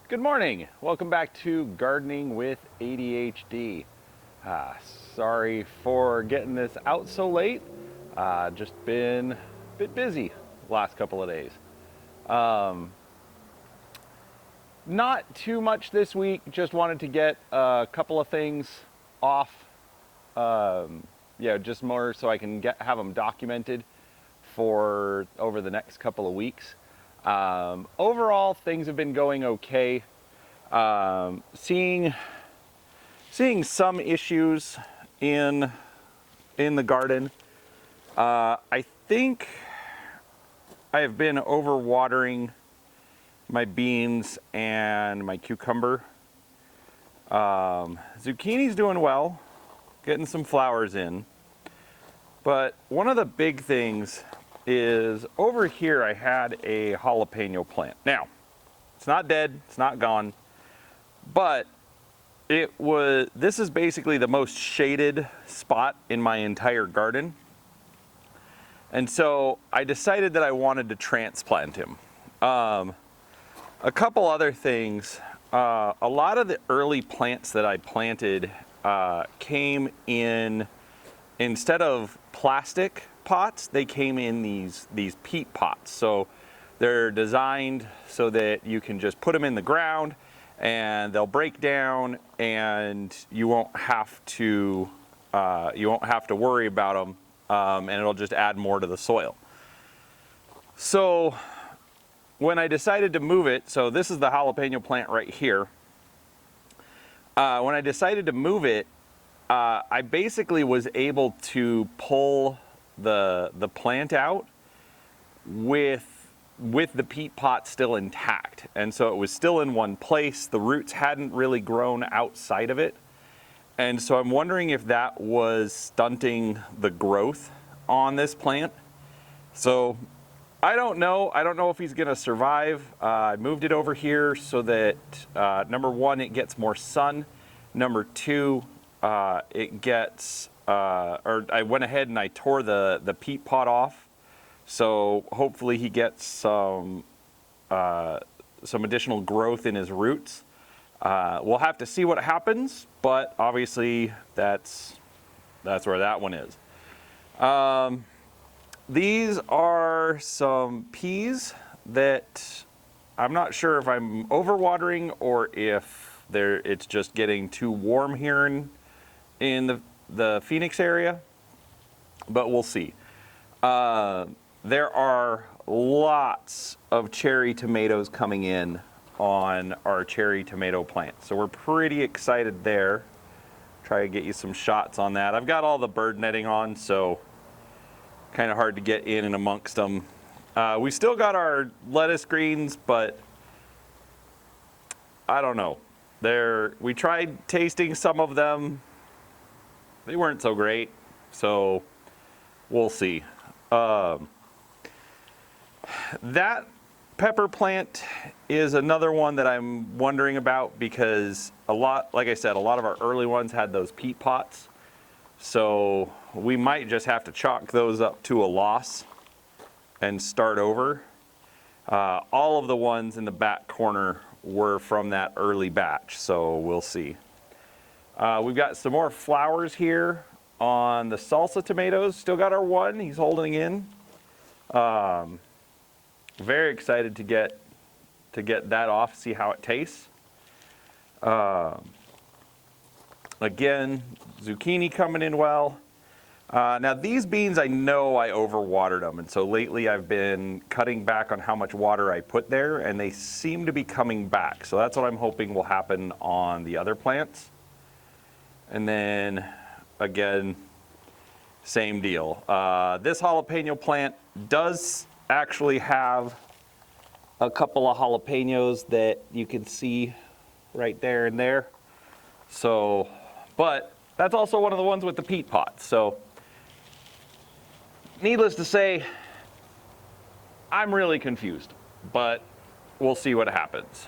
Good morning. Welcome back to Gardening with ADHD. Sorry for getting this out so late. Just been a bit busy the last couple of days. Not too much this week. Just wanted to get a couple of things off. Just more so I can have them documented for over the next couple of weeks. Overall, things have been going okay. Seeing some issues in the garden. I think I have been overwatering my beans and my cucumber. Zucchini's doing well, getting some flowers in. But one of the big things is over here I had a jalapeno plant. Now, it's not dead, it's not gone, but this is basically the most shaded spot in my entire garden. And so I decided that I wanted to transplant him. A couple other things, a lot of the early plants that I planted came in, instead of plastic pots, they came in these peat pots. So they're designed so that you can just put them in the ground and they'll break down, and you won't have to worry about them, and it'll just add more to the soil. So when I decided to move it, so this is the jalapeno plant right here. When I decided to move it, I basically was able to pull the plant out with the peat pot still intact. And so it was still in one place. The roots hadn't really grown outside of it. And so I'm wondering if that was stunting the growth on this plant. So I don't know. I don't know if he's gonna survive. I moved it over here so that, number one, it gets more sun. Number two, I went ahead and I tore the peat pot off. So hopefully he gets some additional growth in his roots. We'll have to see what happens, but obviously that's where that one is. These are some peas that I'm not sure if I'm overwatering or if it's just getting too warm here in the Phoenix area, but we'll see. There are lots of cherry tomatoes coming in on our cherry tomato plant, so we're pretty excited there. Try to get you some shots on that. I've got all the bird netting on, so kind of hard to get in and amongst them. We still got our lettuce greens, but I don't know. We tried tasting some of them. They weren't so great, so we'll see. That pepper plant is another one that I'm wondering about, because like I said, a lot of our early ones had those peat pots. So we might just have to chalk those up to a loss and start over. All of the ones in the back corner were from that early batch, so we'll see. We've got some more flowers here on the salsa tomatoes. Still got our one, he's holding in. Very excited to get that off, see how it tastes. Again, zucchini coming in well. Now these beans, I know I overwatered them, and so lately I've been cutting back on how much water I put there, and they seem to be coming back. So that's what I'm hoping will happen on the other plants. And then again, same deal. This jalapeno plant does actually have a couple of jalapenos that you can see right there and there. So, but that's also one of the ones with the peat pot. So, needless to say, I'm really confused, but we'll see what happens.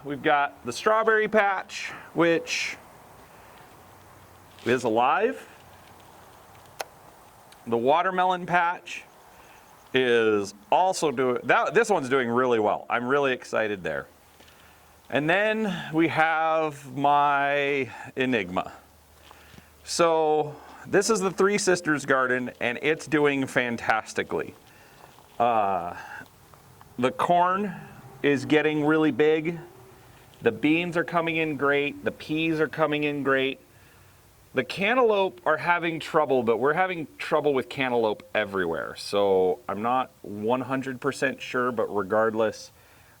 We've got the strawberry patch, which is alive. The watermelon patch is also doing that. This one's doing really well. I'm really excited there. And then we have my Enigma. So this is the Three Sisters garden, and it's doing fantastically. The corn is getting really big. The beans are coming in great. The peas are coming in great. The cantaloupe are having trouble, but we're having trouble with cantaloupe everywhere. So I'm not 100% sure, but regardless,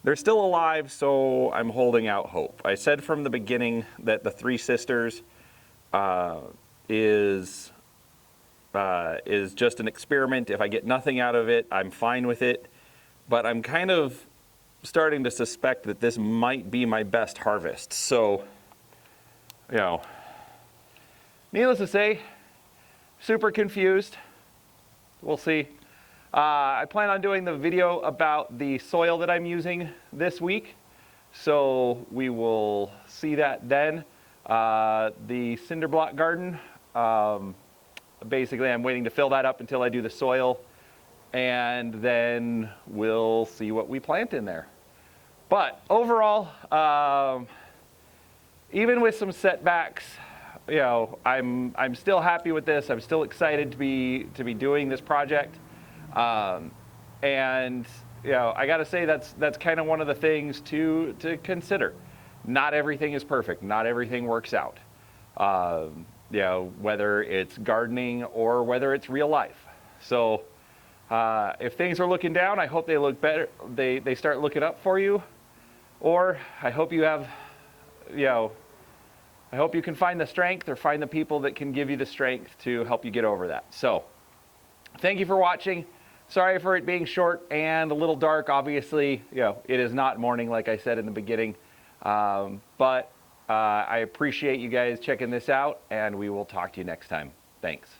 they're still alive, so I'm holding out hope. I said from the beginning that the Three Sisters is just an experiment. If I get nothing out of it, I'm fine with it. But I'm kind of starting to suspect that this might be my best harvest. So, you know, needless to say, super confused. We'll see. I plan on doing the video about the soil that I'm using this week, so we will see that then. The cinder block garden, basically I'm waiting to fill that up until I do the soil, and then we'll see what we plant in there. But overall, even with some setbacks, you know, I'm still happy with this. I'm still excited to be doing this project. And you know, I got to say that's kind of one of the things to consider. Not everything is perfect. Not everything works out. You know, whether it's gardening or whether it's real life. So if things are looking down, I hope they look better. They start looking up for you. Or I hope you have, you know, I hope you can find the strength or find the people that can give you the strength to help you get over that. So thank you for watching. Sorry for it being short and a little dark. Obviously, you know, it is not morning like I said in the beginning. But I appreciate you guys checking this out, and we will talk to you next time. Thanks.